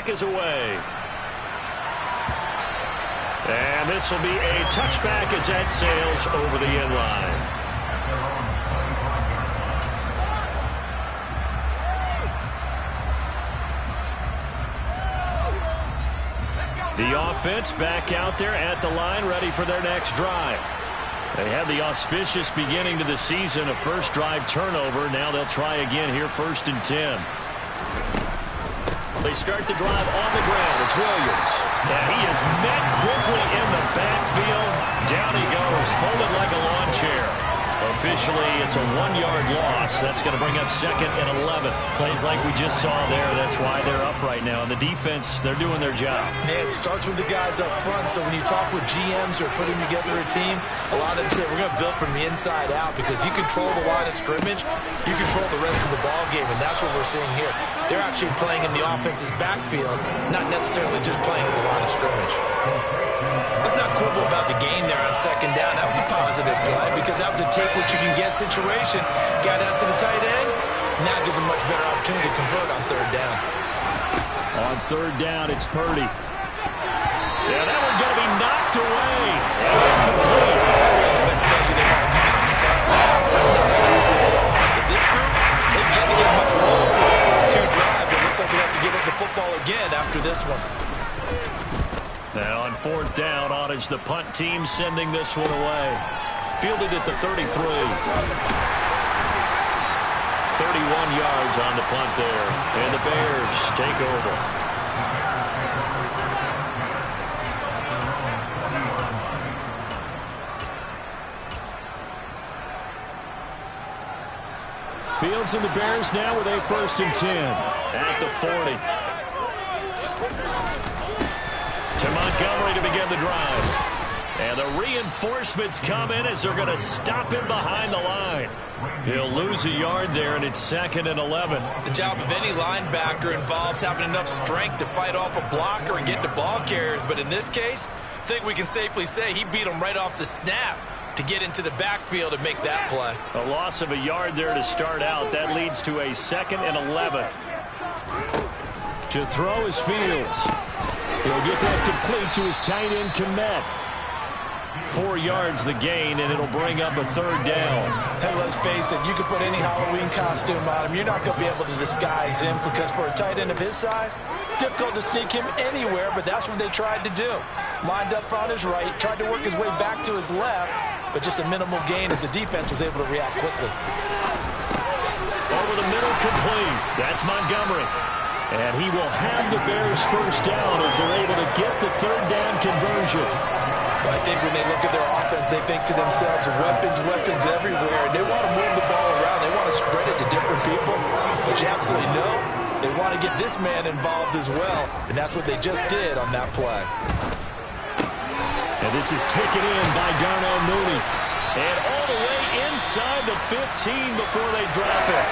puck is away. And this will be a touchback as that sails over the end line. The offense back out there at the line, ready for their next drive. They had the auspicious beginning to the season, a first drive turnover. Now they'll try again here, 1st and 10. They start the drive on the ground. It's Williams. And he is met quickly in the backfield. Down he goes, folded like a lawn chair. Officially, it's a 1-yard loss. That's going to bring up 2nd and 11. Plays like we just saw there. That's why they're up right now. And the defense, they're doing their job. Yeah, it starts with the guys up front. So when you talk with GMs who are putting together a team, a lot of them say we're going to build from the inside out, because if you control the line of scrimmage, you control the rest of the ball game, and that's what we're seeing here. They're actually playing in the offense's backfield, not necessarily just playing at the line of scrimmage. Let's not quibble about the gain there on 2nd down. That was a positive play, because that was a take what you can get situation. Got out to the tight end. Now gives a much better opportunity to convert on 3rd down. On 3rd down, it's Purdy. Yeah, that one's going to be knocked away. And incomplete. The offense tells you they want to come out and start fast. That's not unusual at all. But this group, they've yet to get much rolling through their first 2 drives. It looks like they have to give up the football again after this one. Now on 4th down, on is the punt team sending this one away. Fielded at the 33. 31 yards on the punt there. And the Bears take over. Fields and the Bears now with a 1st and 10 at the 40. To Montgomery to begin the drive. And the reinforcements come in as they're going to stop him behind the line. He'll lose a yard there, and it's 2nd and 11. The job of any linebacker involves having enough strength to fight off a blocker and get to ball carriers. But in this case, I think we can safely say he beat him right off the snap to get into the backfield and make that play. A loss of a yard there to start out. That leads to a 2nd and 11. To throw is Fields. He'll get that complete to his tight end, Kmet. 4 yards the gain, and it'll bring up a 3rd down. Hey, let's face it, you can put any Halloween costume on him. You're not going to be able to disguise him, because for a tight end of his size, difficult to sneak him anywhere, but that's what they tried to do. Lined up on his right, tried to work his way back to his left, but just a minimal gain as the defense was able to react quickly. Over the middle, complete. That's Montgomery. And he will have the Bears' 1st down as they're able to get the 3rd down conversion. I think when they look at their offense, they think to themselves, weapons everywhere. And they want to move the ball around. They want to spread it to different people. But you absolutely know they want to get this man involved as well. And that's what they just did on that play. And this is taken in by Darnell Mooney. And all the way inside the 15 before they drop it.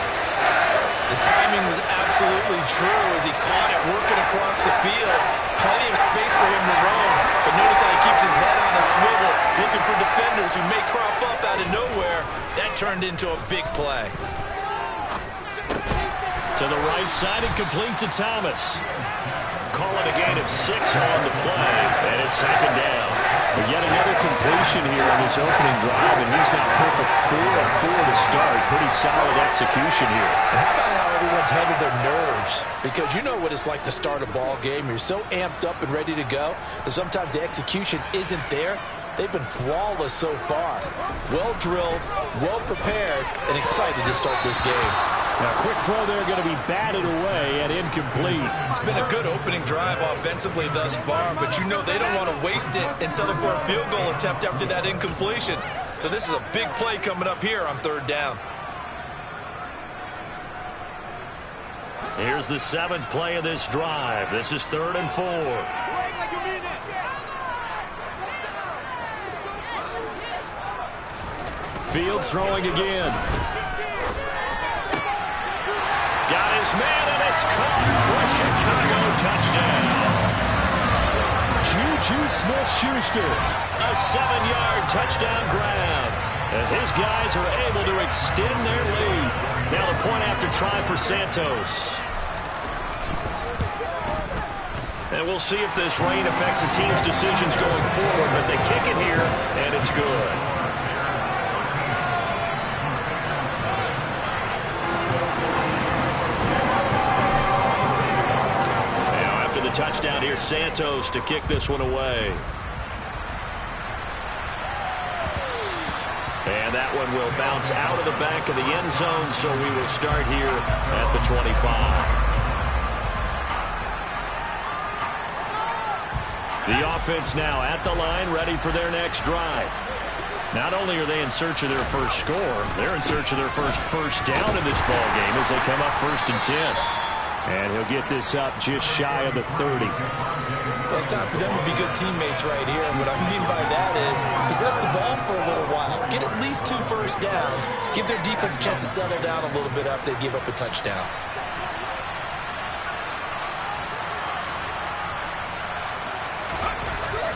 The timing was absolutely true as he caught it working across the field. Plenty of space for him to roam. But notice how he keeps his head on a swivel, looking for defenders who may crop up out of nowhere. That turned into a big play. To the right side and complete to Thomas. Call it a gain of 6 on the play, and it's 2nd down. But yet another completion here in this opening drive, and he's now perfect 4 of 4 to start. Pretty solid execution here. And how about how everyone's handled their nerves? Because you know what it's like to start a ball game. You're so amped up and ready to go that sometimes the execution isn't there. They've been flawless so far. Well drilled, well prepared, and excited to start this game. Now, quick throw there, going to be batted away and incomplete. It's been a good opening drive offensively thus far, but you know they don't want to waste it and settle for a field goal attempt after that incompletion. So this is a big play coming up here on 3rd down. Here's the 7th play of this drive. This is 3rd and 4. Fields throwing again. Got his man, and it's caught for a Chicago touchdown. Juju Smith-Schuster, a 7-yard touchdown grab, as his guys are able to extend their lead. Now the point after try for Santos. And we'll see if this rain affects the team's decisions going forward, but they kick it here, and it's good. Now, after the touchdown, here's Santos to kick this one away. And that one will bounce out of the back of the end zone, so we will start here at the 25. The offense now at the line, ready for their next drive. Not only are they in search of their first score, they're in search of their first down in this ball game as they come up 1st and 10. And he'll get this up just shy of the 30. Well, it's time for them to be good teammates right here. And what I mean by that is possess the ball for a little while. Get at least 2 first downs. Give their defense a chance to settle down a little bit after they give up a touchdown.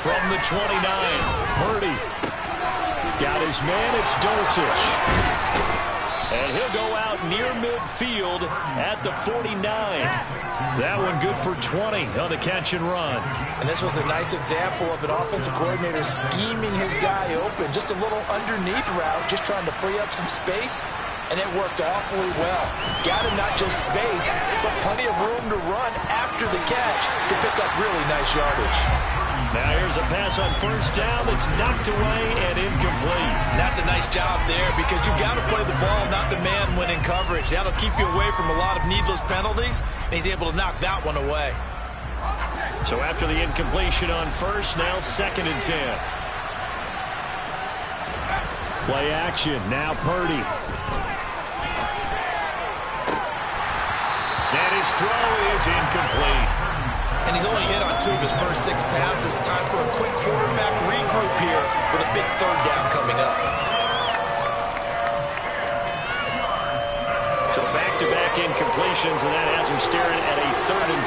From the 29, Purdy. Got his man, it's Dulcich. And he'll go out near midfield at the 49. That one good for 20 on the catch and run. And this was a nice example of an offensive coordinator scheming his guy open. Just a little underneath route, just trying to free up some space. And it worked awfully well. Got him not just space, but plenty of room to run after the catch to pick up really nice yardage. Now here's a pass on 1st down that's knocked away and incomplete. That's a nice job there because you've got to play the ball, not the man when in coverage. That'll keep you away from a lot of needless penalties, and he's able to knock that one away. So after the incompletion on 1st, now 2nd and 10. Play action, now Purdy. And his throw is incomplete. And he's only hit on 2 of his first 6 passes. Time for a quick quarterback regroup here with a big 3rd down coming up. So back-to-back incompletions, and that has him staring at a 3rd and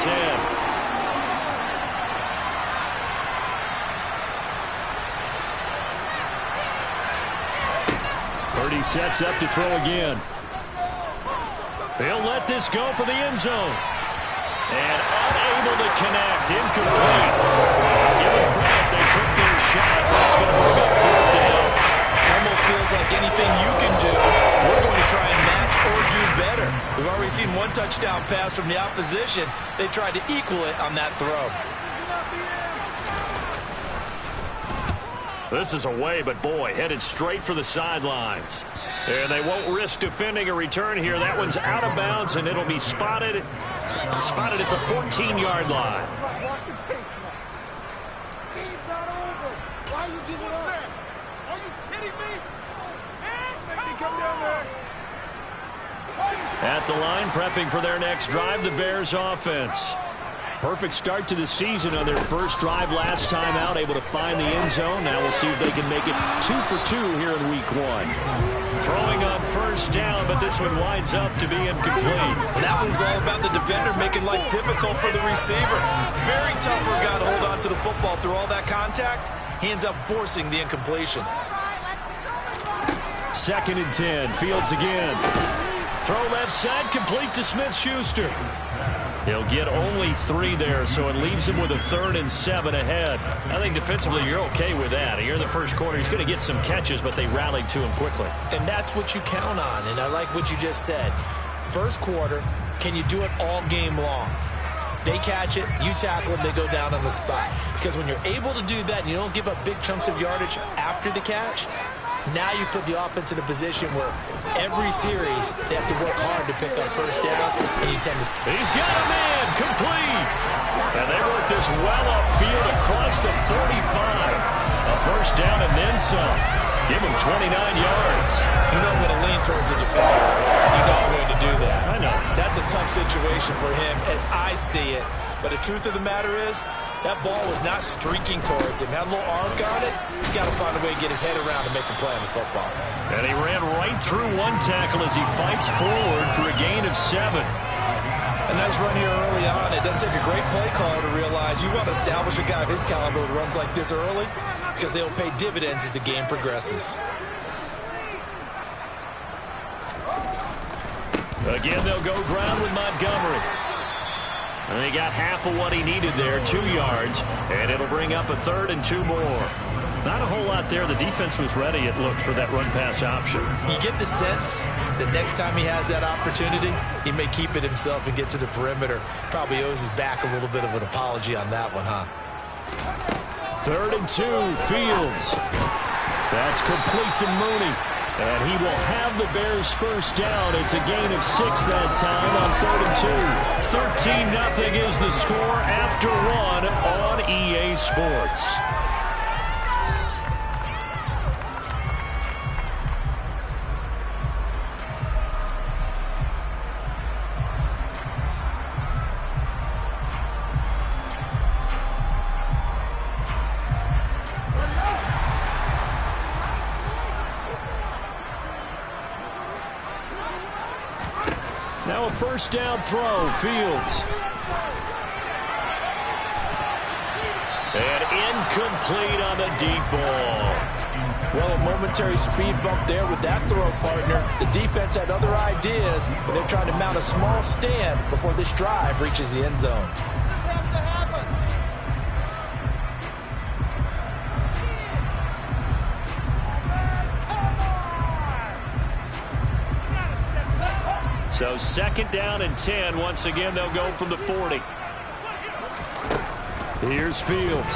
10. Purdy sets up to throw again. He'll let this go for the end zone. And unable to connect. Incomplete. Give them credit. They took their shot. That's going to bring up 4th down. Almost feels like anything you can do, we're going to try and match or do better. We've already seen 1 touchdown pass from the opposition. They tried to equal it on that throw. This is away, but boy, headed straight for the sidelines. And they won't risk defending a return here. That one's out of bounds, and it'll be spotted at the 14-yard line. At the line, prepping for their next drive, the Bears offense. Perfect start to the season on their first drive last time out, able to find the end zone. Now we'll see if they can make it 2 for 2 here in week 1. Throwing on 1st down, but this one winds up to be incomplete. That one's all about the defender making life difficult for the receiver. Very tough for a guy to hold on to the football through all that contact. He ends up forcing the incompletion. 2nd and 10, Fields again. Throw left side, complete to Smith-Schuster. He'll get only 3 there, so it leaves him with a 3rd and 7 ahead. I think defensively you're okay with that. Here in the first quarter, he's going to get some catches, but they rallied to him quickly. And that's what you count on, and I like what you just said. First quarter, can you do it all game long? They catch it, you tackle them, they go down on the spot. Because when you're able to do that and you don't give up big chunks of yardage after the catch, now you put the offense in a position where every series they have to work hard to pick up 1st downs, and you tend to... He's got a man, complete. And they work this well upfield across the 45. A 1st down and then some. Give him 29 yards. You know I'm going to lean towards the defender. You know I'm going to do that. I know. That's a tough situation for him as I see it. But the truth of the matter is, that ball was not streaking towards him. Had a little arc on it. He's got to find a way to get his head around and make a play on the football. And he ran right through 1 tackle as he fights forward for a gain of 7. A nice run here early on. It doesn't take a great play caller to realize you want to establish a guy of his caliber who runs like this early because they'll pay dividends as the game progresses. Again, they'll go ground with Montgomery. And he got half of what he needed there, 2 yards, and it'll bring up a 3rd and 2 more. Not a whole lot there. The defense was ready, it looked, for that run-pass option. You get the sense that next time he has that opportunity, he may keep it himself and get to the perimeter. Probably owes his back a little bit of an apology on that one, huh? 3rd and 2, Fields. That's complete to Mooney. And he will have the Bears first down. It's a gain of 6 that time on 3rd and 2. 13-0 is the score after 1 on EA Sports. Now a first down throw, Fields. And incomplete on the deep ball. Well, a momentary speed bump there with that throw, partner. The defense had other ideas, but they're trying to mount a small stand before this drive reaches the end zone. So 2nd down and 10. Once again, they'll go from the 40. Here's Fields.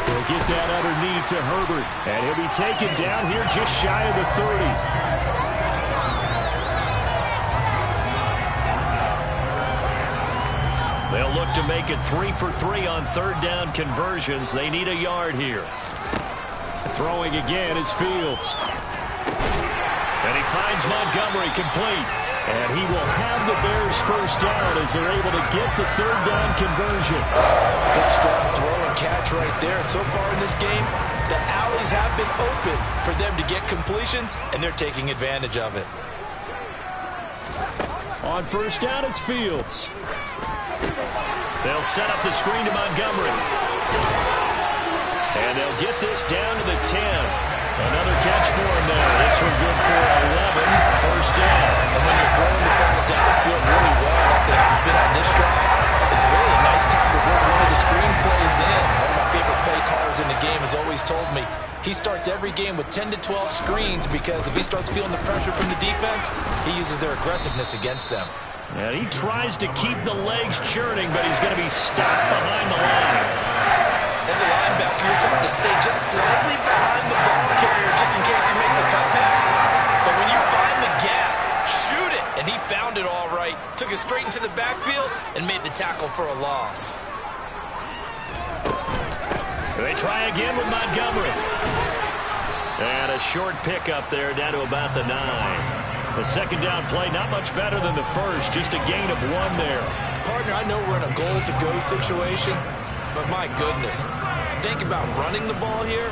He'll get that underneath to Herbert. And he'll be taken down here just shy of the 30. They'll look to make it 3 for 3 on 3rd down conversions. They need a yard here. Throwing again is Fields. And he finds Montgomery complete. And he will have the Bears first down as they're able to get the 3rd down conversion. Good strong throw and catch right there. And so far in this game, the alleys have been open for them to get completions, and they're taking advantage of it. On first down, it's Fields. They'll set up the screen to Montgomery. And they'll get this down to the 10. Another catch for him there. This one good for 11. First down. And when you're throwing the ball downfield really well like they have been on this drive, it's really a nice time to bring one of the screen plays in. One of my favorite play callers in the game has always told me he starts every game with 10 to 12 screens because if he starts feeling the pressure from the defense, he uses their aggressiveness against them. And he tries to keep the legs churning, but he's going to be stopped behind the line. As a linebacker, you're trying to stay just slightly behind the ball carrier just in case he makes a cutback. But when you find the gap, shoot it. And he found it all right. Took it straight into the backfield and made the tackle for a loss. They try again with Montgomery. And a short pickup there down to about the 9. The 2nd down play, not much better than the first. Just a gain of 1 there. Partner, I know we're in a goal-to-go situation. But my goodness, think about running the ball here.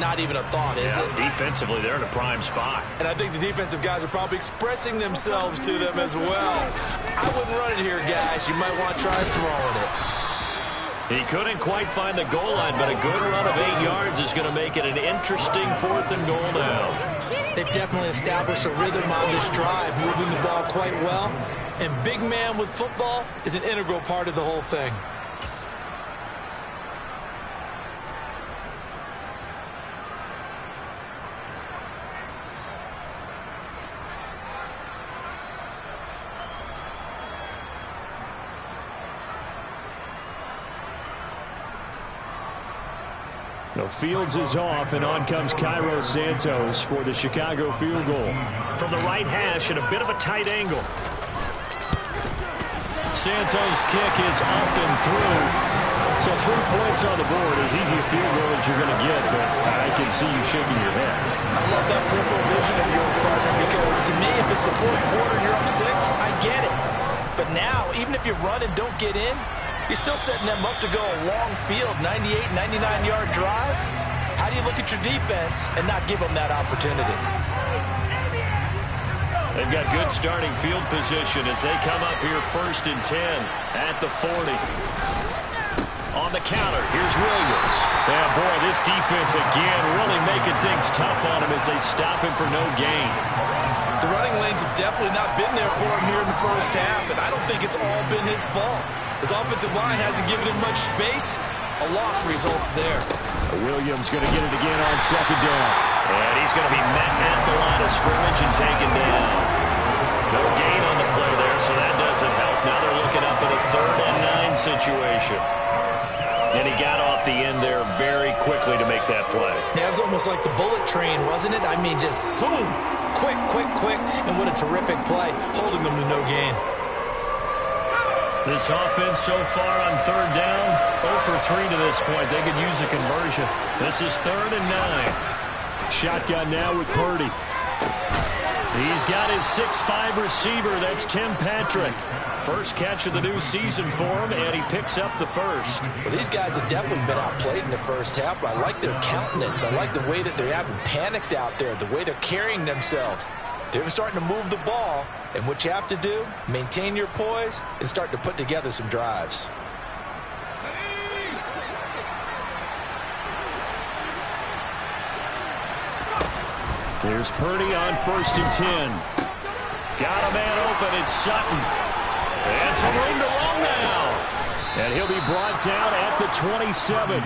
Not even a thought, is it? Defensively, they're in a prime spot. And I think the defensive guys are probably expressing themselves to them as well. I wouldn't run it here, guys. You might want to try throwing it. He couldn't quite find the goal line, but a good run of 8 yards is going to make it an interesting 4th and goal now. They've definitely established a rhythm on this drive, moving the ball quite well. And big man with football is an integral part of the whole thing. No, Fields is off, and on comes Cairo Santos for the Chicago field goal. From the right hash at a bit of a tight angle. Santos' kick is up and through. So 3 points on the board, as easy a field goal as you're going to get, but I can see you shaking your head. I love that peripheral vision of yours, partner, because to me, if it's the 4th quarter and you're up 6, I get it. But now, even if you run and don't get in, you're still setting them up to go a long field, 98, 99-yard drive. How do you look at your defense and not give them that opportunity? They've got good starting field position as they come up here 1st and 10 at the 40. On the counter, here's Williams. Yeah, boy, this defense again really making things tough on him as they stop him for no gain. The running lanes have definitely not been there for him here in the first half, and I don't think it's all been his fault. His offensive line hasn't given him much space. A loss results there. Williams going to get it again on second down. And he's going to be met at the line of scrimmage and taken down. No gain on the play there, so that doesn't help. Now they're looking up at a 3rd and 9 situation. And he got off the end there very quickly to make that play. Yeah, it was almost like the bullet train, wasn't it? I mean, just zoom, quick, and what a terrific play, holding them to no gain. This offense so far on 3rd down, 0 for 3 to this point. They could use a conversion. This is 3rd and 9. Shotgun now with Purdy. He's got his 6'5" receiver. That's Tim Patrick. First catch of the new season for him, and he picks up the first. Well, these guys have definitely been outplayed in the first half, but I like their countenance. I like the way that they're having panicked out there, the way they're carrying themselves. They're starting to move the ball, and what you have to do, maintain your poise and start to put together some drives. There's Purdy on 1st and 10. Got a man open. It's Sutton. And some room to run now. And he'll be brought down at the 27.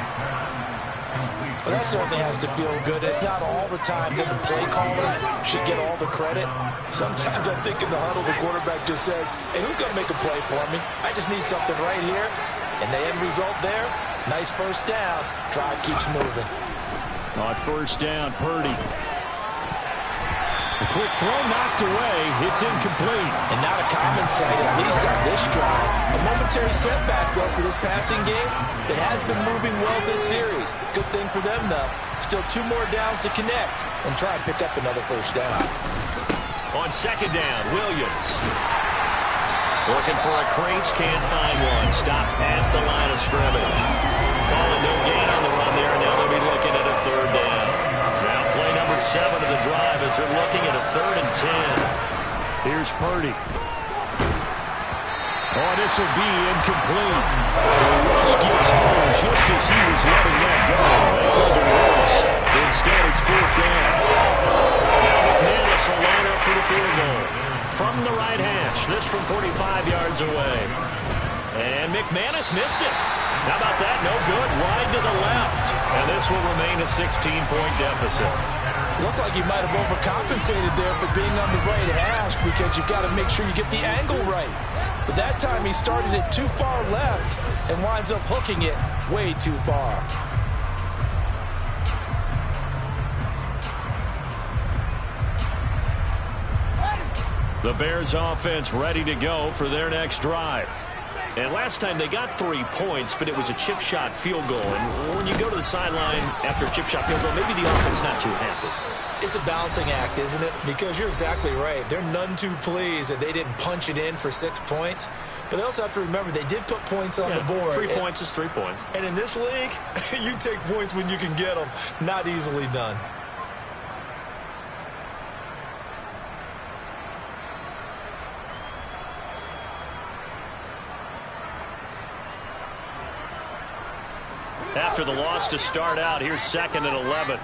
Well, that certainly has to feel good. It's not all the time that the play caller should get all the credit. Sometimes I think in the huddle, the quarterback just says, hey, who's going to make a play for me? I just need something right here. And the end result there, nice first down. Drive keeps moving. On 1st down, Purdy. A quick throw knocked away. It's incomplete. And not a common sight, at least on this drive. A momentary setback, though, for this passing game that has been moving well this series. Good thing for them, though. Still 2 more downs to connect and try and pick up another first down. On 2nd down, Williams. Looking for a crease, can't find one. Stopped at the line of scrimmage. Calling no gain on the run there, and now they'll be looking at a 3rd down. Now play number 7 of the drive as they're looking at a 3rd and 10. Here's Purdy. Oh, this will be incomplete. The rush gets home just as he was letting that go. They called it worse. Instead, it's 4th down. Now McManus will line up for the field goal. From the right hash, this from 45 yards away. And McManus missed it. How about that? No good. Wide to the left. And this will remain a 16-point deficit. Looked like he might have overcompensated there for being on the right hash because you've got to make sure you get the angle right. But that time he started it too far left and winds up hooking it way too far. The Bears offense ready to go for their next drive. And last time they got 3 points, but it was a chip shot field goal. And when you go to the sideline after a chip shot field goal, maybe the offense not too happy. It's a balancing act, isn't it? Because you're exactly right. They're none too pleased that they didn't punch it in for 6 points. But they also have to remember they did put points on the board. 3 points is 3 points. And in this league, you take points when you can get them. Not easily done. After the loss to start out, here's 2nd and 11.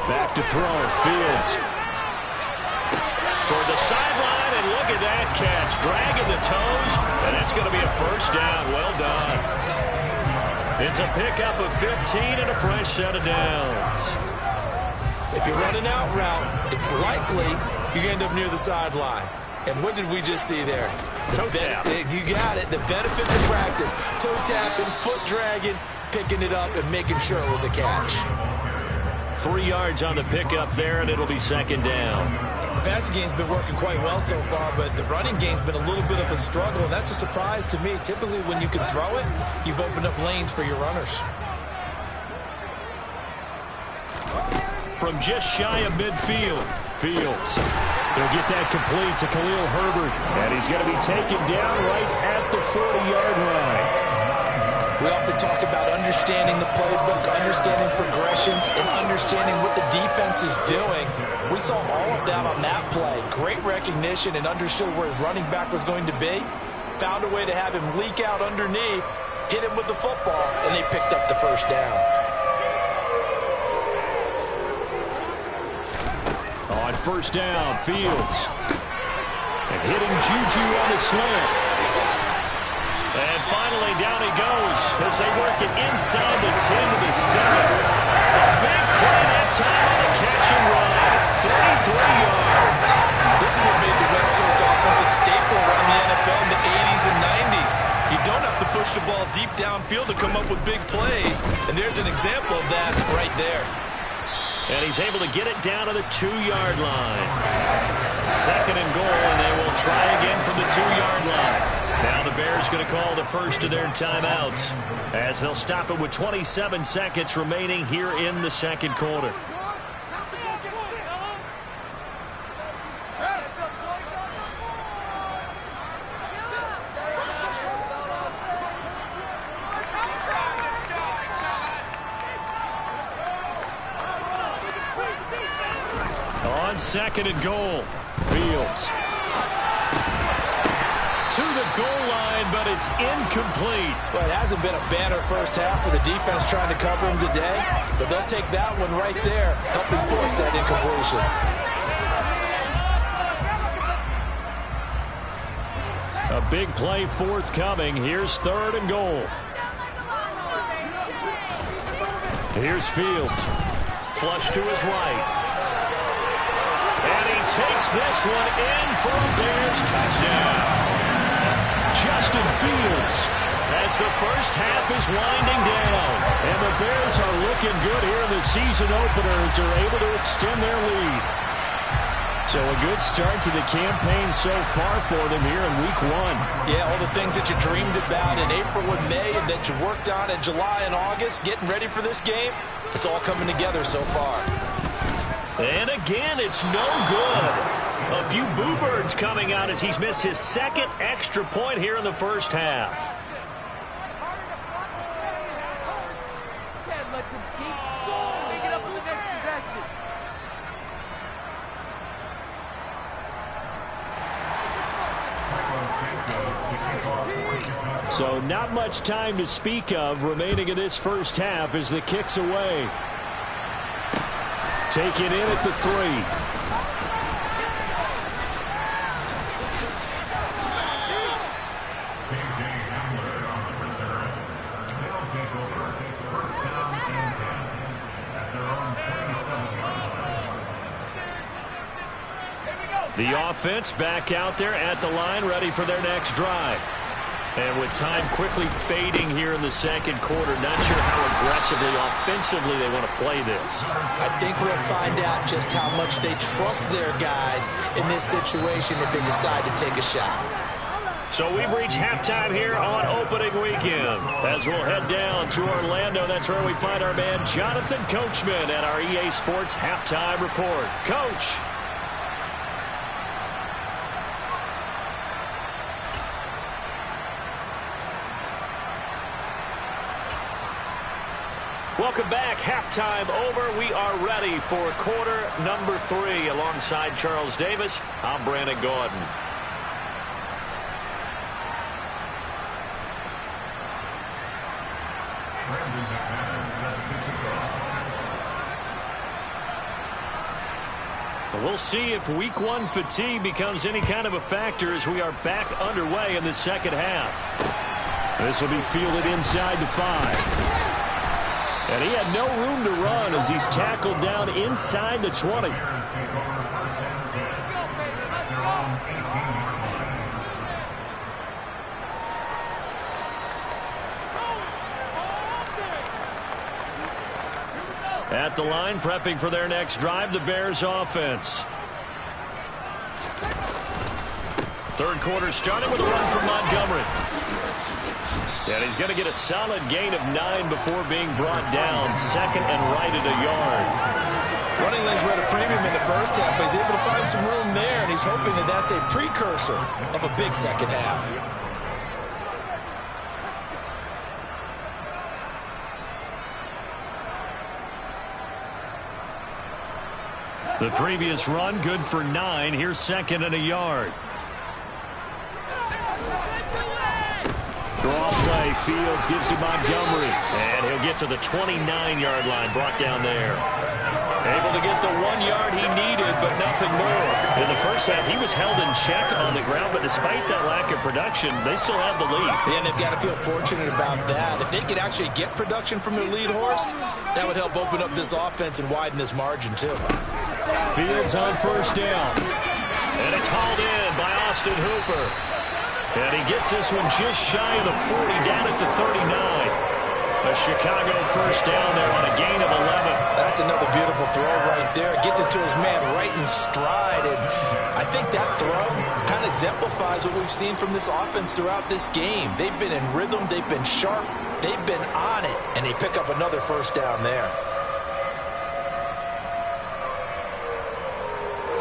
Back to throw. Fields. Toward the sideline, and look at that catch. Dragging the toes, and it's going to be a first down. Well done. It's a pickup of 15 and a fresh set of downs. If you're running out route, it's likely you're going to end up near the sideline. And what did we just see there? Toe tap. You got it. The benefits of practice. Toe tapping, foot dragging, picking it up, and making sure it was a catch. 3 yards on the pickup there, and it'll be 2nd down. The passing game's been working quite well so far, but the running game's been a little bit of a struggle, and that's a surprise to me. Typically, when you can throw it, you've opened up lanes for your runners. From just shy of midfield, Fields. He'll get that complete to Khalil Herbert, and he's going to be taken down right at the 40-yard line. We often talk about understanding the playbook, understanding progressions, and understanding what the defense is doing. We saw all of that on that play. Great recognition and understood where his running back was going to be. Found a way to have him leak out underneath, hit him with the football, and they picked up the first down. On first down, Fields. And hitting Juju on the slant. And finally, down he goes as they work it inside the 10 to the 7. A big play that time on the catch and run. 33 yards. This is what made the West Coast offense a staple around the NFL in the 80s and 90s. You don't have to push the ball deep downfield to come up with big plays. And there's an example of that right there. And he's able to get it down to the 2-yard line. Second and goal, and they will try again from the 2-yard line. Now the Bears going to call the first of their timeouts as they'll stop it with 27 seconds remaining here in the second quarter. On second and goal, Fields. To the goal line, but it's incomplete. Well, it hasn't been a banner first half for the defense trying to cover him today, but they'll take that one right there, helping force that incompletion. A big play forthcoming. Here's third and goal. Here's Fields. Flush to his right. And he takes this one in for a Bears touchdown. Justin Fields as the first half is winding down. And the Bears are looking good here in the season opener as they're able to extend their lead. So a good start to the campaign so far for them here in week 1. Yeah, all the things that you dreamed about in April and May and that you worked on in July and August, getting ready for this game, it's all coming together so far. And again, it's no good. A few boo birds coming out as he's missed his second extra point here in the first half. Can't let them keep scoring. Make it up to the next possession. So not much time to speak of remaining in this first half as the kick's away. Take it in at the 3. The offense back out there at the line, ready for their next drive. And with time quickly fading here in the second quarter, not sure how aggressively, offensively they want to play this. I think we'll find out just how much they trust their guys in this situation if they decide to take a shot. So we've reached halftime here on opening weekend. As we'll head down to Orlando, that's where we find our man Jonathan Coachman at our EA Sports Halftime Report. Coach. Welcome back. Halftime over. We are ready for quarter number 3. Alongside Charles Davis, I'm Brandon Gaudin. We'll see if week 1 fatigue becomes any kind of a factor as we are back underway in the second half. This will be fielded inside the 5. And he had no room to run as he's tackled down inside the 20. At the line, prepping for their next drive, the Bears offense. Third quarter starting with a run from Montgomery. And he's going to get a solid gain of 9 before being brought down. Second and right at a yard. Running lanes were at a premium in the first half, but he's able to find some room there, and he's hoping that that's a precursor of a big second half. The previous run, good for 9. Here's second and a yard. Draw play. Fields gives to Montgomery. And he'll get to the 29-yard line. Brought down there. Able to get the 1 yard he needed, but nothing more. In the first half, he was held in check on the ground, but despite that lack of production, they still have the lead. Yeah, and they've got to feel fortunate about that. If they could actually get production from their lead horse, that would help open up this offense and widen this margin, too. Fields on first down. And it's hauled in by Austin Hooper. And he gets this one just shy of the 40, down at the 39. A Chicago first down there on a gain of 11. That's another beautiful throw right there. Gets it to his man right in stride. And I think that throw kind of exemplifies what we've seen from this offense throughout this game. They've been in rhythm. They've been sharp. They've been on it. And they pick up another first down there.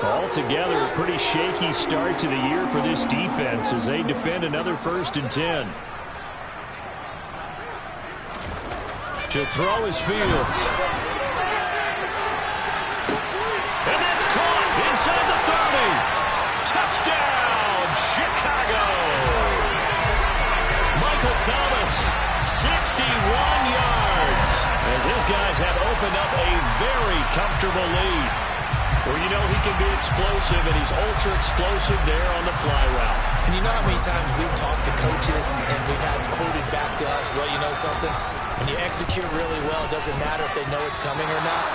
Altogether, a pretty shaky start to the year for this defense as they defend another 1st and 10. To throw is Fields. And that's caught inside the 30. Touchdown, Chicago. Michael Thomas, 61 yards. As his guys have opened up a very comfortable lead. Well, you know he can be explosive, and he's ultra-explosive there on the fly route. And you know how many times we've talked to coaches and we've had quoted back to us, well, you know something? When you execute really well, it doesn't matter if they know it's coming or not.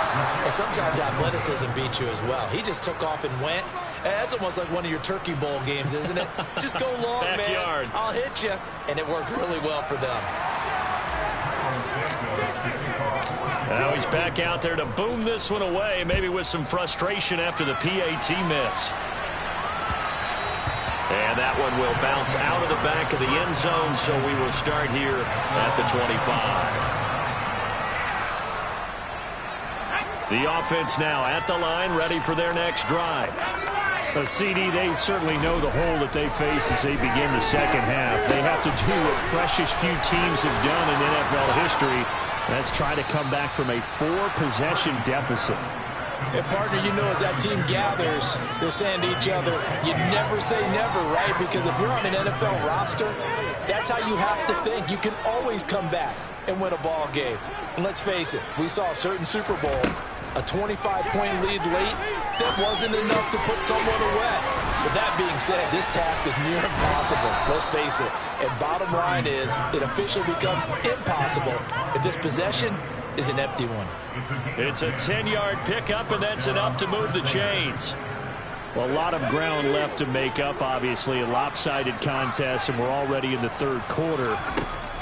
Well, sometimes athleticism beats you as well. He just took off and went. That's almost like one of your Turkey Bowl games, isn't it? Just go long, Backyard. man. I'll hit you. And it worked really well for them. Now he's back out there to boom this one away, maybe with some frustration after the PAT miss. And that one will bounce out of the back of the end zone, so we will start here at the 25. The offense now at the line, ready for their next drive. CD, they certainly know the hole that they face as they begin the second half. They have to do what precious few teams have done in NFL history. Let's try to come back from a 4-possession deficit. And, partner, you know as that team gathers, they're saying to each other, you never say never, right? Because if you're on an NFL roster, that's how you have to think. You can always come back and win a ball game. And let's face it, we saw a certain Super Bowl, a 25-point lead late, that wasn't enough to put someone away. With that being said, this task is near impossible. Let's face it. And bottom line is, it officially becomes impossible if this possession is an empty one. It's a 10-yard pickup, and that's enough to move the chains. Well, a lot of ground left to make up, obviously. A lopsided contest, and we're already in the third quarter.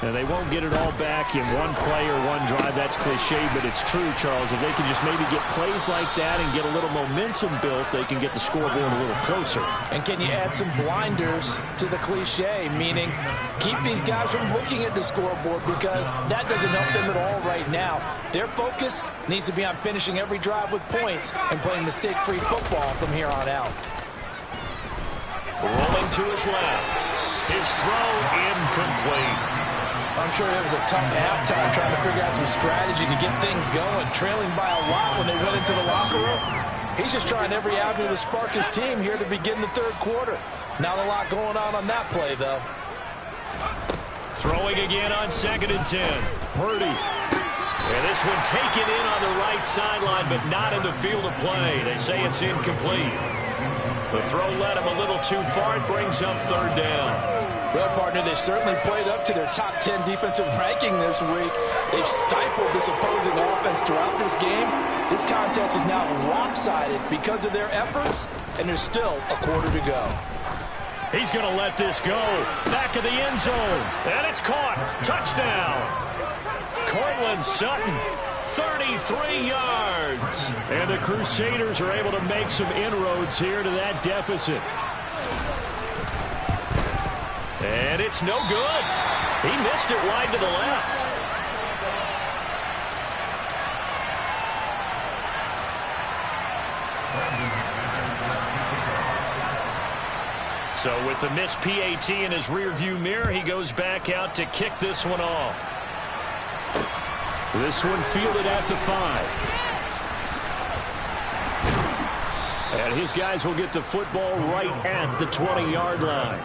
And they won't get it all back in one play or one drive. That's cliche, but it's true, Charles. If they can just maybe get plays like that and get a little momentum built, they can get the scoreboard a little closer. And can you add some blinders to the cliche, meaning keep these guys from looking at the scoreboard because that doesn't help them at all right now. Their focus needs to be on finishing every drive with points and playing mistake-free football from here on out. Rolling to his left. His throw incomplete. I'm sure it was a tough halftime trying to figure out some strategy to get things going, trailing by a lot when they went into the locker room. He's just trying every avenue to spark his team here to begin the third quarter. Not a lot going on that play, though. Throwing again on 2nd and 10. Purdy. And this one taken in on the right sideline, but not in the field of play. They say it's incomplete. The throw led him a little too far. It brings up 3rd down. Well, partner, they've certainly played up to their top 10 defensive ranking this week. They've stifled this opposing offense throughout this game. This contest is now lopsided because of their efforts, and there's still a quarter to go. He's going to let this go. Back of the end zone. And it's caught. Touchdown. Cortland Sutton, 33 yards. And the Crusaders are able to make some inroads here to that deficit. And it's no good. He missed it wide to the left. So with the missed PAT in his rearview mirror, he goes back out to kick this one off. This one fielded at the 5. And his guys will get the football right at the 20-yard line.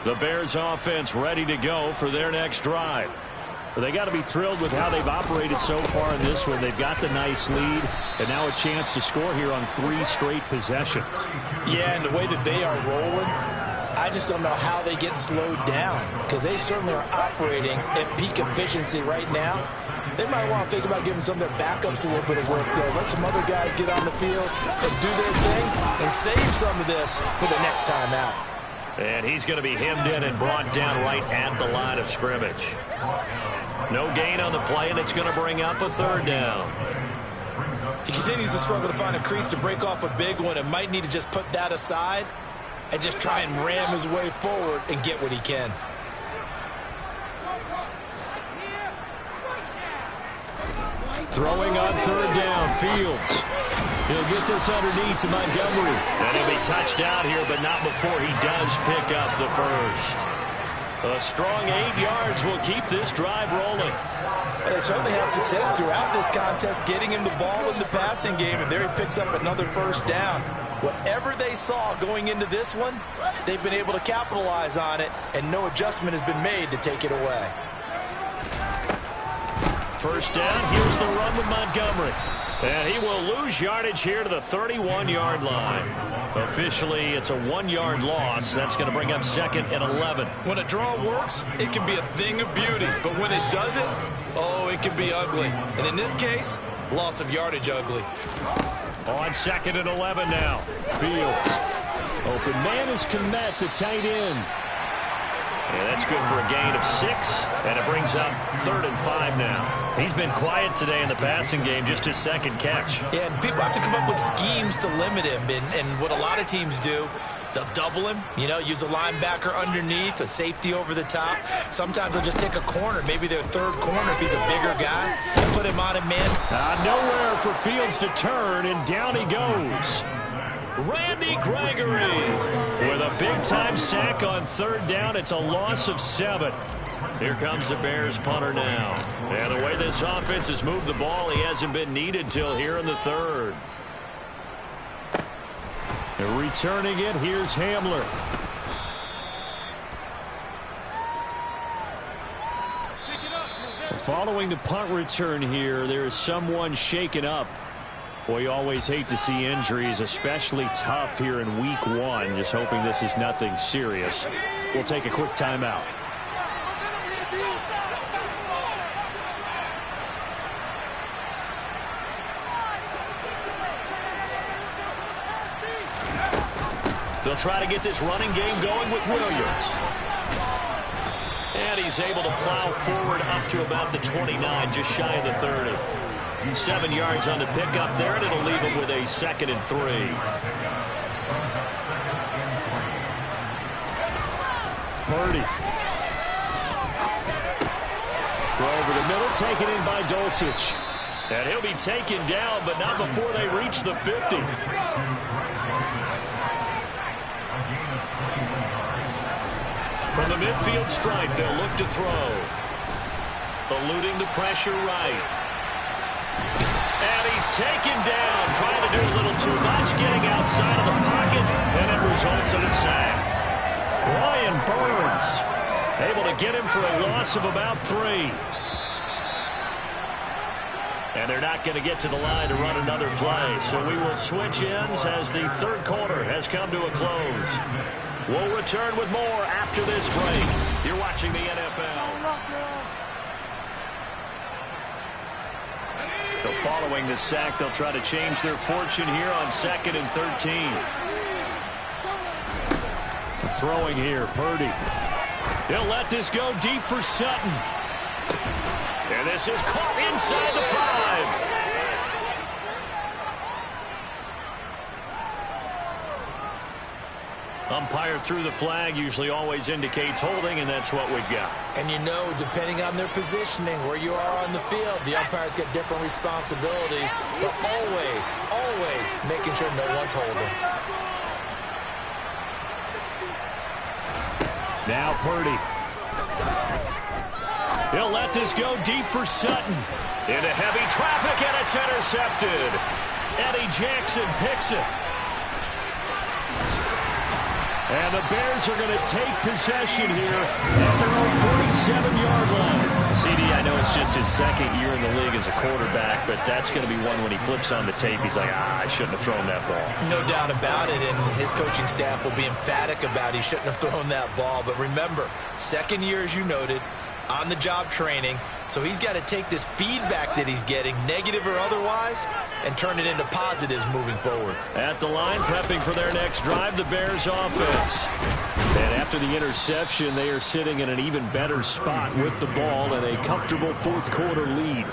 The Bears offense ready to go for their next drive. They got to be thrilled with how they've operated so far in this one. They've got the nice lead, and now a chance to score here on 3 straight possessions. Yeah, and the way that they are rolling, I just don't know how they get slowed down, because they certainly are operating at peak efficiency right now. They might want to think about giving some of their backups a little bit of work, though. Let some other guys get on the field and do their thing and save some of this for the next time out. And he's going to be hemmed in and brought down right at the line of scrimmage. No gain on the play, and it's going to bring up a 3rd down. He continues to struggle to find a crease to break off a big one and might need to just put that aside and just try and ram his way forward and get what he can. Throwing on 3rd down, Fields. He'll get this underneath to Montgomery. And he'll be touched out here, but not before he does pick up the first. A strong 8 yards will keep this drive rolling. And they certainly had success throughout this contest, getting him the ball in the passing game, and there he picks up another 1st down. Whatever they saw going into this one, they've been able to capitalize on it, and no adjustment has been made to take it away. 1st down, here's the run with Montgomery. And he will lose yardage here to the 31-yard line. Officially, it's a 1-yard loss. That's going to bring up 2nd and 11. When a draw works, it can be a thing of beauty. But when it doesn't, oh, it can be ugly. And in this case, loss of yardage ugly. On 2nd and 11 now. Fields. Open man is Kmet, the tight end. And that's good for a gain of 6, and it brings up 3rd and 5 now. He's been quiet today in the passing game, just his 2nd catch. Yeah, and people have to come up with schemes to limit him, and what a lot of teams do, they'll double him, use a linebacker underneath, a safety over the top. Sometimes they'll just take a corner, maybe their 3rd corner if he's a bigger guy, and put him on a man. Nowhere for Fields to turn, and down he goes. Randy Gregory with a big-time sack on 3rd down. It's a loss of 7. Here comes the Bears punter now. And the way this offense has moved the ball, he hasn't been needed till here in the 3rd. And returning it, here's Hamler. Following the punt return here, there is someone shaken up. Boy, you always hate to see injuries, especially tough here in week 1. Just hoping this is nothing serious. We'll take a quick timeout. They'll try to get this running game going with Williams. And he's able to plow forward up to about the 29, just shy of the 30. 7 yards on the pickup there, and it'll leave him with a 2nd and 3. Purdy. Throw over the middle, taken in by Dulcich. And he'll be taken down, but not before they reach the 50. From the midfield stripe, they'll look to throw. Eluding the pressure right. And he's taken down, trying to do a little too much, getting outside of the pocket, and it results in a sack. Brian Burns able to get him for a loss of about 3. And they're not going to get to the line to run another play, so we will switch ends as the 3rd quarter has come to a close. We'll return with more after this break. You're watching the NFL. So following this sack, they'll try to change their fortune here on 2nd and 13. Throwing here, Purdy. He'll let this go deep for Sutton. And this is caught inside the 5. Umpire threw the flag, usually always indicates holding, and that's what we've got. And depending on their positioning, where you are on the field, the umpire's got different responsibilities, but always making sure no one's holding. Now Purdy. He'll let this go deep for Sutton. Into heavy traffic, and it's intercepted. Eddie Jackson picks it. And the Bears are going to take possession here at their own 47-yard line. CD, I know it's just his second year in the league as a quarterback, but that's going to be one when he flips on the tape. He's like, I shouldn't have thrown that ball. No doubt about it, and his coaching staff will be emphatic about he shouldn't have thrown that ball. But remember, second year, as you noted, on-the-job training. So he's got to take this feedback that he's getting, negative or otherwise, and turn it into positives moving forward. At the line, prepping for their next drive, the Bears offense. And after the interception, they are sitting in an even better spot with the ball and a comfortable fourth quarter lead.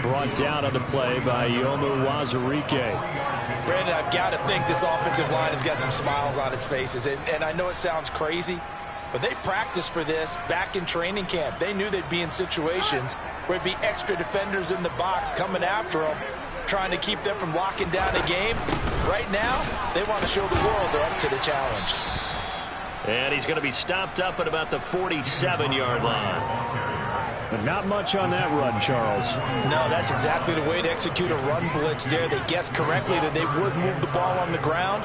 Brought down on the play by Yomu Wazirike. Brandon, I've got to think this offensive line has got some smiles on its faces. And I know it sounds crazy, but they practiced for this back in training camp. They knew they'd be in situations where it'd be extra defenders in the box coming after them, trying to keep them from locking down a game. Right now, they want to show the world they're up to the challenge. And he's going to be stopped up at about the 47-yard line. But not much on that run, Charles. No, that's exactly the way to execute a run blitz there. They guessed correctly that they would move the ball on the ground,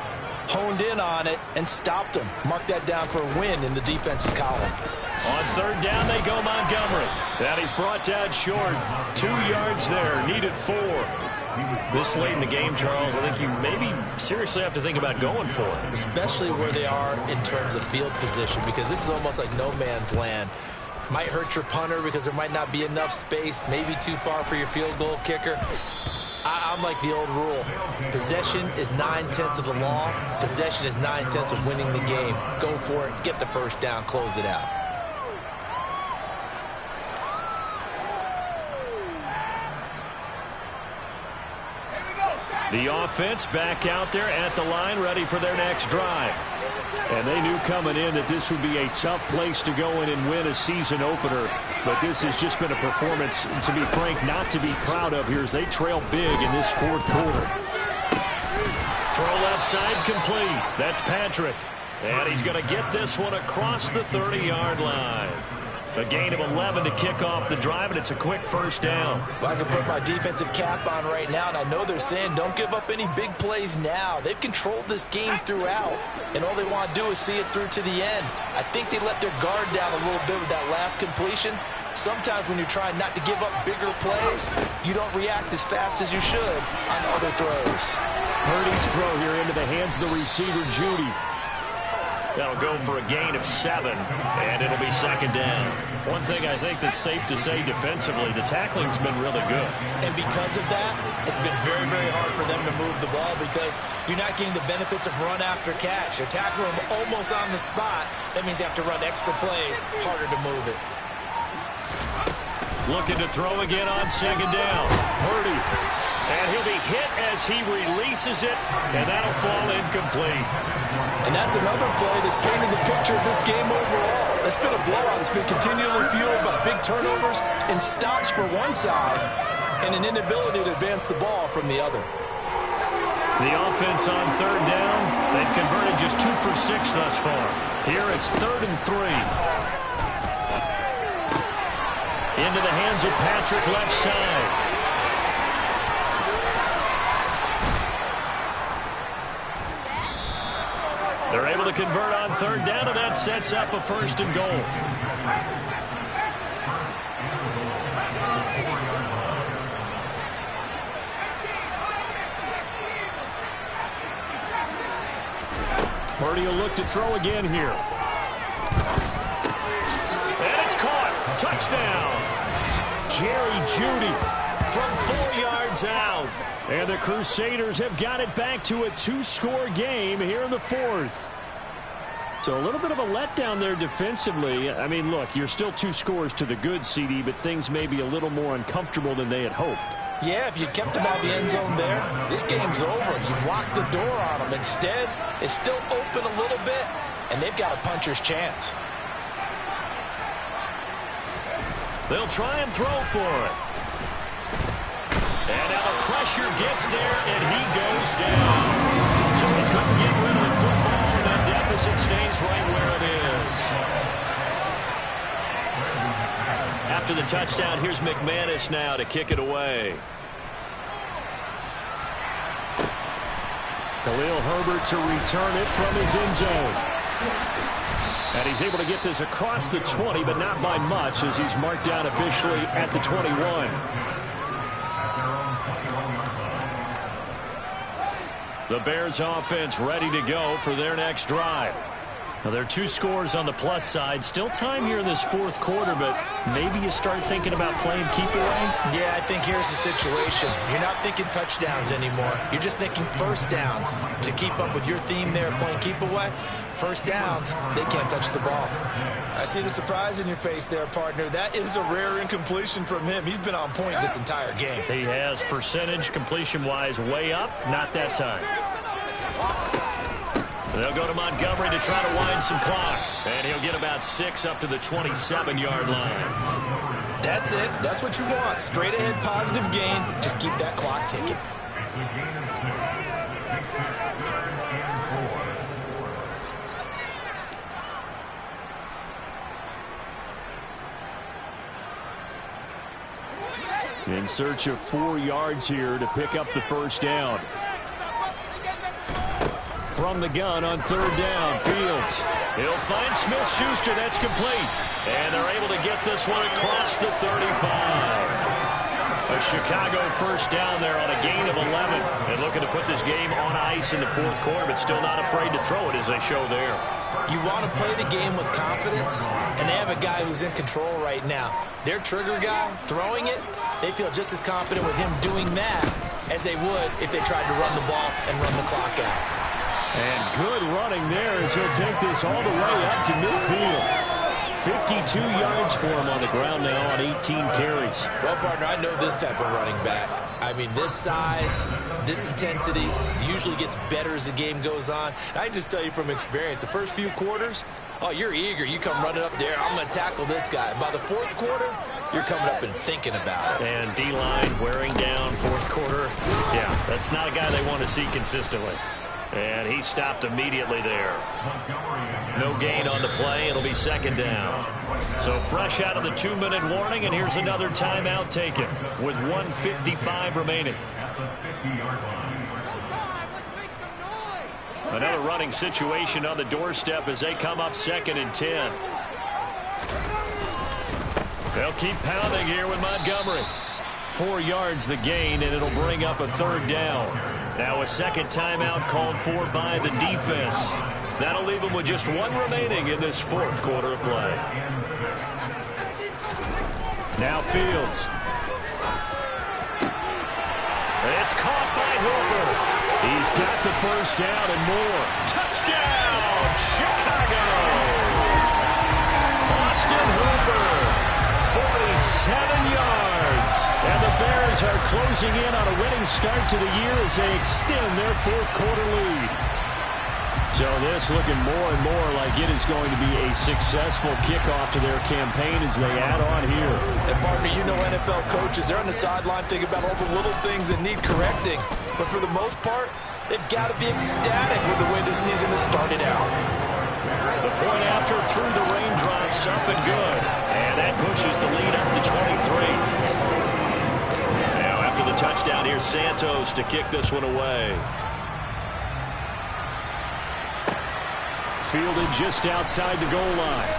honed in on it, and stopped them. Mark that down for a win in the defense's column. On third down, they go Montgomery. And he's brought down short. 2 yards there, needed 4. This late in the game, Charles, I think you maybe seriously have to think about going for it. Especially where they are in terms of field position, because this is almost like no man's land. Might hurt your punter because there might not be enough space, maybe too far for your field goal kicker. I'm like the old rule. Possession is 9/10 of the law. Possession is 9/10 of winning the game. Go for it, get the first down, close it out. The offense back out there at the line, ready for their next drive. And they knew coming in that this would be a tough place to go in and win a season opener. But this has just been a performance, to be frank, not to be proud of here as they trail big in this fourth quarter. Throw left side complete. That's Patrick. And he's going to get this one across the 30-yard line. A gain of 11 to kick off the drive, and it's a quick first down. Well, I can put my defensive cap on right now, and I know they're saying don't give up any big plays now. They've controlled this game throughout, and all they want to do is see it through to the end. I think they let their guard down a little bit with that last completion. Sometimes when you're trying not to give up bigger plays, you don't react as fast as you should on other throws. Purdy's throw here into the hands of the receiver, Judy. That'll go for a gain of 7, and it'll be second down. One thing I think that's safe to say defensively, the tackling's been really good. And because of that, it's been very, very hard for them to move the ball because you're not getting the benefits of run after catch. You're tackling them almost on the spot. That means you have to run extra plays, harder to move it. Looking to throw again on second down. Purdy. And he'll be hit as he releases it, and that'll fall incomplete. And that's another play that's painted the picture of this game overall. It's been a blowout. It's been continually fueled by big turnovers and stops for one side and an inability to advance the ball from the other. The offense on third down, they've converted just 2 for 6 thus far. Here it's 3rd and 3. Into the hands of Patrick left side. They're able to convert on third down, and that sets up a 1st and goal. Purdy will look to throw again here. And it's caught. Touchdown. Jerry Jeudy from 4 yards out. And the Crusaders have got it back to a 2-score game here in the 4th. So a little bit of a letdown there defensively. I mean, look, you're still 2 scores to the good, CD, but things may be a little more uncomfortable than they had hoped. Yeah, if you kept them out of the end zone there, this game's over. You've locked the door on them. Instead, it's still open a little bit, and they've got a puncher's chance. They'll try and throw for it. And now the pressure gets there, and he goes down. So he couldn't get rid of the football, and that deficit stays right where it is. After the touchdown, here's McManus now to kick it away. Khalil Herbert to return it from his end zone. And he's able to get this across the 20, but not by much, as he's marked down officially at the 21. The Bears offense ready to go for their next drive. Now, there are 2 scores on the plus side. Still time here in this fourth quarter, but maybe you start thinking about playing keep away? Yeah, I think here's the situation. You're not thinking touchdowns anymore. You're just thinking first downs. To keep up with your theme there, playing keep away, first downs, they can't touch the ball. I see the surprise in your face there, partner. That is a rare incompletion from him. He's been on point this entire game. He has percentage completion-wise way up. Not that time. They'll go to Montgomery to try to wind some clock. And he'll get about 6 up to the 27-yard line. That's it. That's what you want. Straight ahead positive gain. Just keep that clock ticking. In search of 4 yards here to pick up the first down. From the gun on third down, Fields. He'll find Smith-Schuster. That's complete. And they're able to get this one across the 35. A Chicago first down there on a gain of 11. And looking to put this game on ice in the fourth quarter, but still not afraid to throw it as they show there. You want to play the game with confidence, and they have a guy who's in control right now. Their trigger guy, throwing it, they feel just as confident with him doing that as they would if they tried to run the ball and run the clock out. And good running there as he'll take this all the way up to midfield. 52 yards for him on the ground now on 18 carries. Well, partner, I know this type of running back. I mean, this size, this intensity usually gets better as the game goes on. I just tell you from experience, the first few quarters, oh, you're eager. You come running up there, I'm going to tackle this guy. By the fourth quarter, you're coming up and thinking about it. And D-line wearing down fourth quarter. Yeah, that's not a guy they want to see consistently. And he stopped immediately there. No gain on the play. It'll be second down. So fresh out of the 2-minute warning, and here's another timeout taken with 1:55 remaining. Another running situation on the doorstep as they come up 2nd and 10. They'll keep pounding here with Montgomery. 4 yards the gain, and it'll bring up a third down. Now a second timeout called for by the defense. That'll leave them with just 1 remaining in this fourth quarter of play. Now Fields. It's caught by Hooper. He's got the first down and more. Touchdown, Chicago! Austin Hooper, 47 yards. And the Bears are closing in on a winning start to the year as they extend their fourth quarter lead. So this looking more and more like it is going to be a successful kickoff to their campaign as they add on here. And partner, you know NFL coaches, they're on the sideline thinking about all the little things that need correcting. But for the most part, they've got to be ecstatic with the way this season has started out. The point after through the raindrops up and good. And that pushes the lead up to 23. Now after the touchdown, here's Santos to kick this one away. Fielded just outside the goal line.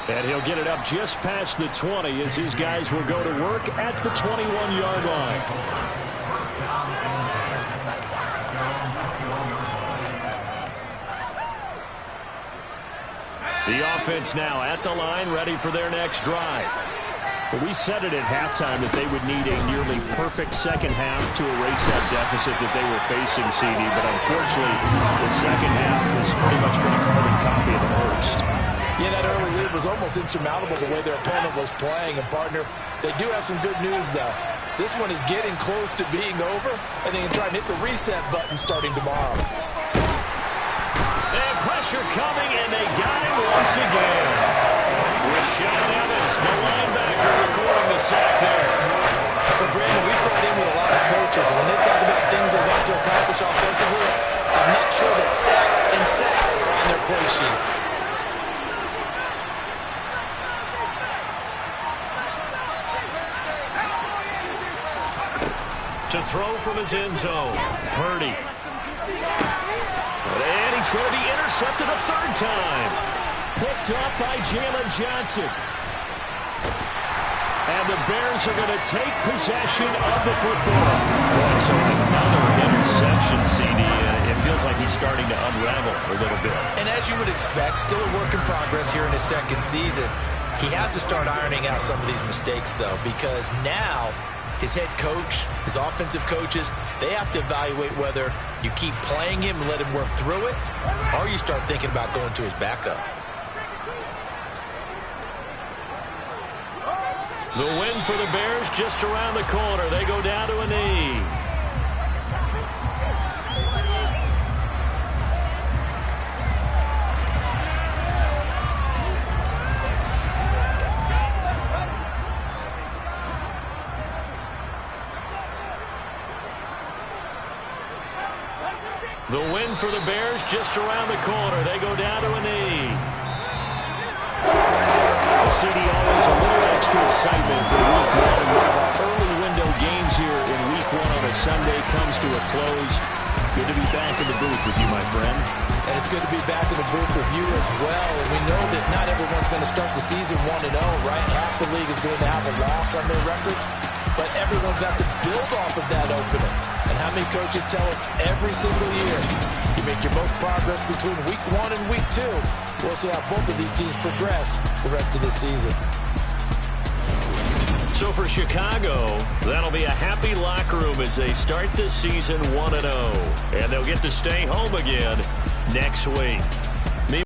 And he'll get it up just past the 20 as his guys will go to work at the 21-yard line. The offense now at the line, ready for their next drive. But we said it at halftime that they would need a nearly perfect second half to erase that deficit that they were facing, CD. But unfortunately, the second half has pretty much been a carbon copy of the first. Yeah, that early lead was almost insurmountable the way their opponent was playing. And, partner, they do have some good news, though. This one is getting close to being over, and they can try and hit the reset button starting tomorrow. And pressure coming, and they got him once again. Rashaan Evans, the linebacker, recording the sack there. So, Brandon, we sat in with a lot of coaches, and when they talk about things they want to accomplish offensively, I'm not sure that sack and sack are on their play sheet. To throw from his end zone, Purdy. going to be intercepted a third time. Picked up by Jalen Johnson. And the Bears are going to take possession of the football. Boy, so another interception, CD. It feels like he's starting to unravel a little bit. And as you would expect, still a work in progress here in his second season. He has to start ironing out some of these mistakes, though, because now his head coach, his offensive coaches, they have to evaluate whether you keep playing him and let him work through it, or you start thinking about going to his backup. The win for the Bears just around the corner. They go down to a knee. The win for the Bears just around the corner. They go down to a knee. CD, always a little extra excitement for Week 1. One of our early window games here in Week 1 on a Sunday comes to a close. Good to be back in the booth with you, my friend. And it's good to be back in the booth with you as well. And we know that not everyone's going to start the season 1-0, right? Half the league is going to have a loss on their record. But everyone's got to build off of that opening. And how many coaches tell us every single year, you make your most progress between Week 1 and Week 2. We'll see how both of these teams progress the rest of this season. So for Chicago, that'll be a happy locker room as they start this season 1-0. And they'll get to stay home again next week.